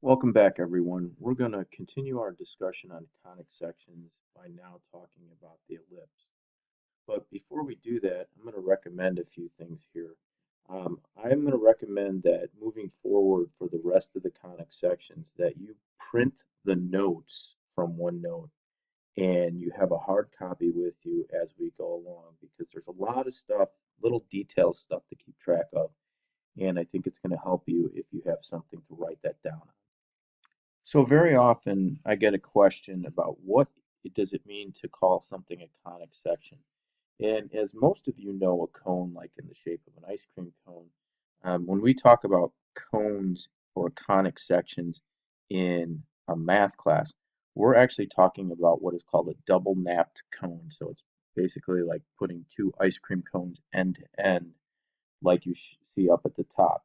Welcome back, everyone. We're going to continue our discussion on conic sections by now talking about the ellipse. But before we do that, I'm going to recommend a few things here. I'm going to recommend that moving forward for the rest of the conic sections that you print the notes from OneNote and you have a hard copy with you as we go along because there's a lot of stuff, little detailed stuff to keep track of, and I think it's going to help you if you have something to write that down. So very often I get a question about does it mean to call something a conic section? And as most of you know, a cone, like in the shape of an ice cream cone, when we talk about cones or conic sections in a math class, we're actually talking about what is called a double napped cone. So it's basically like putting two ice cream cones end to end, like you see up at the top.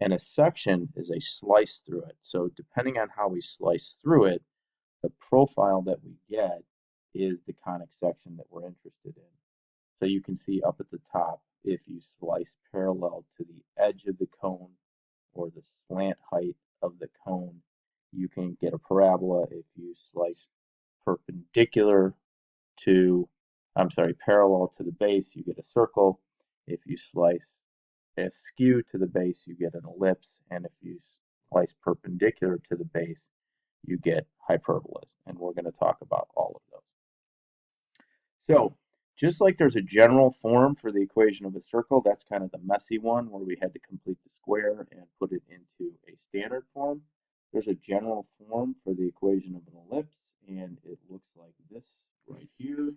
And a section is a slice through it. So depending on how we slice through it, the profile that we get is the conic section that we're interested in. So you can see up at the top, if you slice parallel to the edge of the cone or the slant height of the cone, you can get a parabola. If you slice perpendicular to, parallel to the base, you get a circle. If you slice askew to the base, you get an ellipse, and if you slice perpendicular to the base, you get hyperbolas, and we're going to talk about all of those. So, just like there's a general form for the equation of a circle, that's kind of the messy one where we had to complete the square and put it into a standard form. There's a general form for the equation of an ellipse, and it looks like this right here.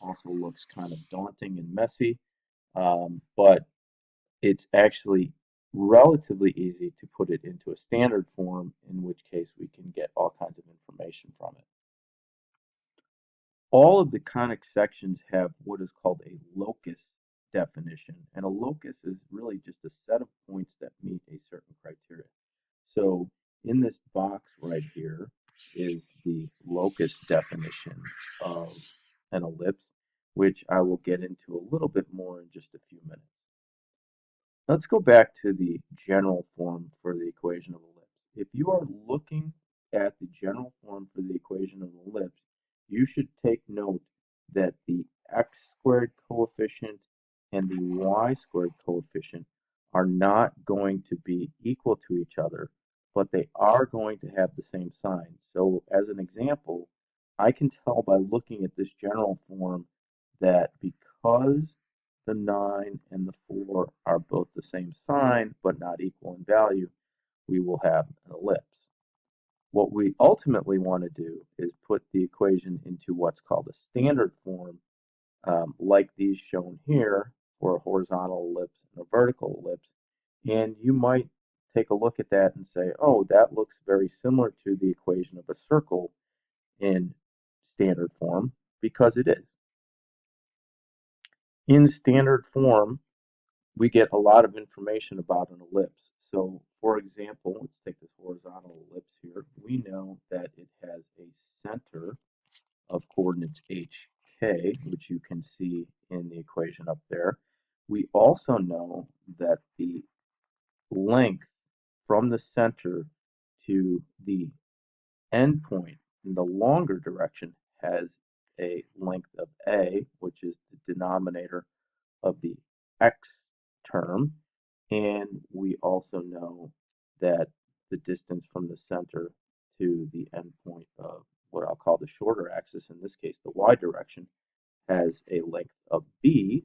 Also looks kind of daunting and messy, but it's actually relatively easy to put it into a standard form, in which case we can get all kinds of information from it. All of the conic sections have what is called a locus definition, and a locus is really just a set of points that meet a certain criteria. So in this box right here is the locus definition of an ellipse, which I will get into a little bit more in just a few minutes. Let's go back to the general form for the equation of ellipse. If you are looking at the general form for the equation of ellipse, you should take note that the x squared coefficient and the y squared coefficient are not going to be equal to each other, but they are going to have the same sign. So as an example, I can tell by looking at this general form that because the 9 and the 4 are both the same sign but not equal in value, we will have an ellipse. What we ultimately want to do is put the equation into what's called a standard form, like these shown here, for a horizontal ellipse and a vertical ellipse. And you might take a look at that and say, oh, that looks very similar to the equation of a circle in standard form, because it is. In standard form, we get a lot of information about an ellipse. So, for example, let's take this horizontal ellipse here. We know that it has a center of coordinates hk, which you can see in the equation up there. We also know that the length from the center to the endpoint in the longer direction has a length of a, which is the denominator of the x term, and we also know that the distance from the center to the endpoint of what I'll call the shorter axis, in this case the y direction, has a length of b,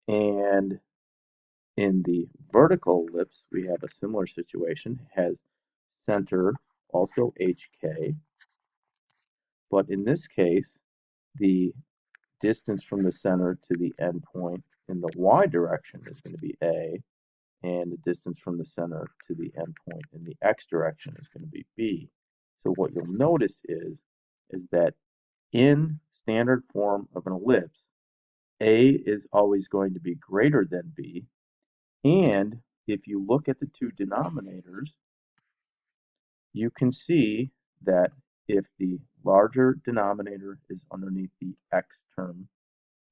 and in the vertical ellipse we have a similar situation. It has center also hk, but in this case the distance from the center to the endpoint in the y direction is going to be a, and the distance from the center to the endpoint in the x direction is going to be b. So what you'll notice is that in standard form of an ellipse, a is always going to be greater than b, and if you look at the two denominators, you can see that if the larger denominator is underneath the x term,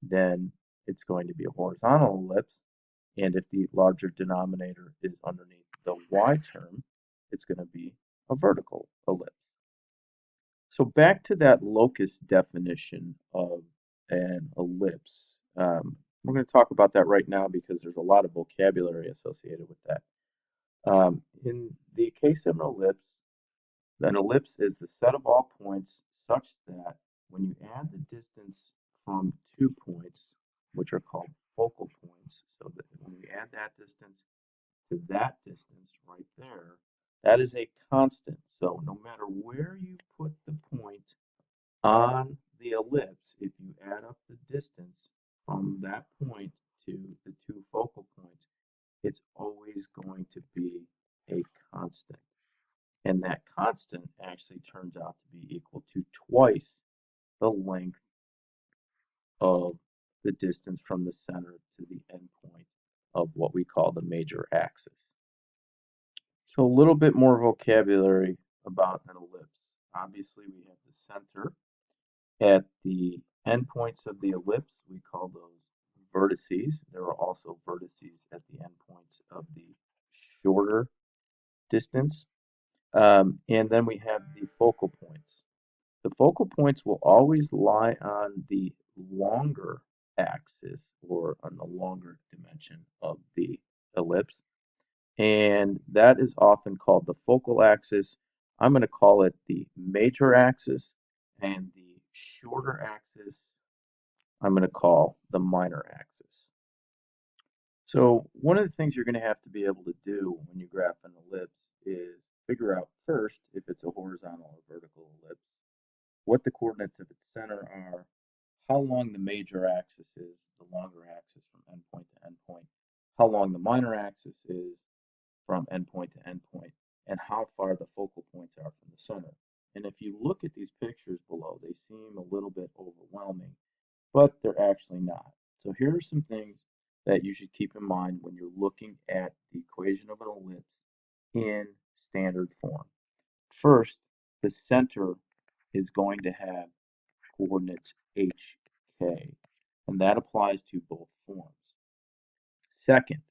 then it's going to be a horizontal ellipse. And if the larger denominator is underneath the y term, it's going to be a vertical ellipse. So back to that locus definition of an ellipse. We're going to talk about that right now because there's a lot of vocabulary associated with that. In the case of an ellipse is the set of all points such that when you add the distance from 2 points, which are called focal points, so that when we add that distance to that distance right there, that is a constant. So no matter where you put the point on the ellipse, if you add up the distance from that point to the two focal points, it's always going to be a constant. And that constant actually turns out to be equal to twice the length of the distance from the center to the endpoint of what we call the major axis. So a little bit more vocabulary about an ellipse. Obviously, we have the center. At the endpoints of the ellipse, we call those vertices. There are also vertices at the endpoints of the shorter distance. And then we have the focal points. The focal points will always lie on the longer axis or on the longer dimension of the ellipse. And that is often called the focal axis. I'm going to call it the major axis, and the shorter axis I'm going to call the minor axis. So one of the things you're going to have to be able to do when you graph an ellipse is figure out first if it's a horizontal or vertical ellipse, what the coordinates of its center are, how long the major axis is, the longer axis from endpoint to endpoint, how long the minor axis is from endpoint to endpoint, and how far the focal points are from the center. And if you look at these pictures below, they seem a little bit overwhelming, but they're actually not. So here are some things that you should keep in mind when you're looking at the equation of an ellipse in standard form. First, the center is going to have coordinates HK, and that applies to both forms. Second,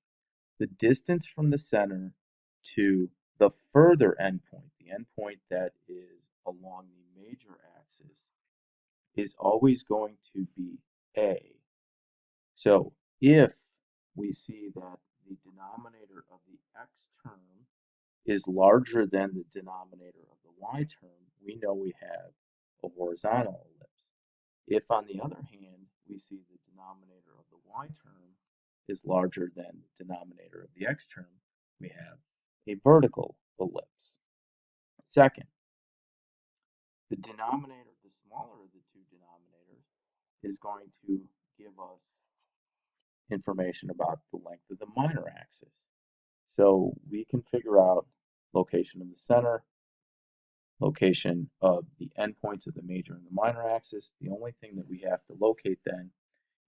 the distance from the center to the further endpoint, the endpoint that is along the major axis, is always going to be A. So if we see that the denominator of the x term is larger than the denominator of the y term, we know we have a horizontal ellipse. If, on the other hand, we see the denominator of the y term is larger than the denominator of the x term, we have a vertical ellipse. Second, the denominator, the smaller of the two denominators, is going to give us information about the length of the minor axis. So we can figure out location of the center, location of the endpoints of the major and the minor axis. The only thing that we have to locate then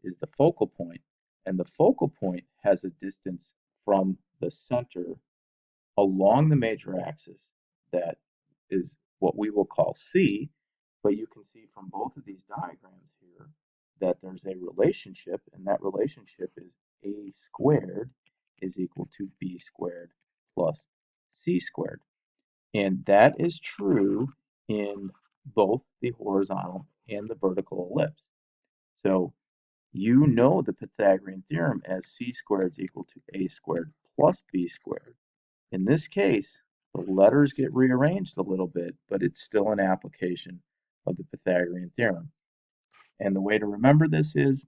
is the focal point, and the focal point has a distance from the center along the major axis that is what we will call C, but you can see from both of these diagrams here that there's a relationship, and that relationship is A squared is equal to B squared plus C squared. And that is true in both the horizontal and the vertical ellipse. So you know the Pythagorean theorem as C squared is equal to A squared plus B squared. In this case, the letters get rearranged a little bit, but it's still an application of the Pythagorean theorem. And the way to remember this is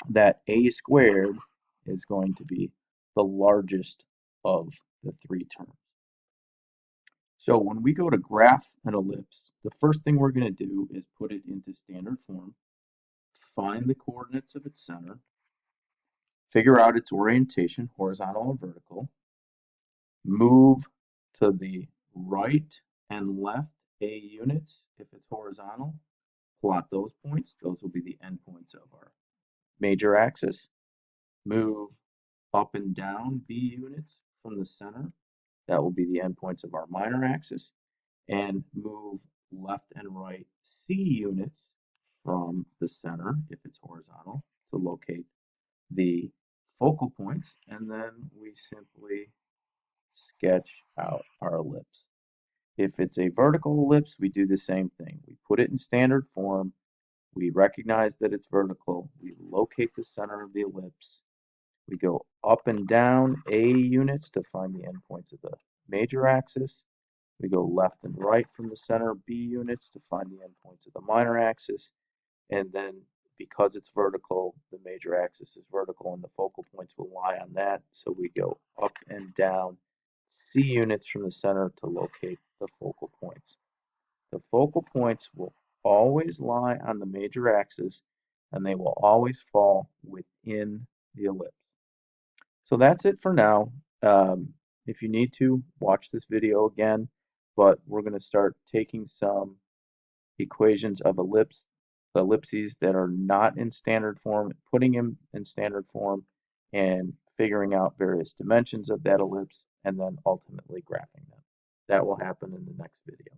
that A squared is going to be the largest of the three terms. So when we go to graph an ellipse, the first thing we're going to do is put it into standard form, find the coordinates of its center, figure out its orientation, horizontal or vertical, move to the right and left A units if it's horizontal, plot those points. Those will be the endpoints of our major axis. Move up and down B units from the center. That will be the endpoints of our minor axis. And move left and right C units from the center, if it's horizontal, to locate the focal points. And then we simply sketch out our ellipse. If it's a vertical ellipse, we do the same thing. We put it in standard form. We recognize that it's vertical. We locate the center of the ellipse. We go up and down A units to find the endpoints of the major axis. We go left and right from the center B units to find the endpoints of the minor axis. And then because it's vertical, the major axis is vertical and the focal points will lie on that. So we go up and down C units from the center to locate the focal points. The focal points will always lie on the major axis and they will always fall within the ellipse. So that's it for now. If you need to, watch this video again, but we're going to start taking some equations of ellipses that are not in standard form, putting them in standard form, and figuring out various dimensions of that ellipse, and then ultimately graphing them. That will happen in the next video.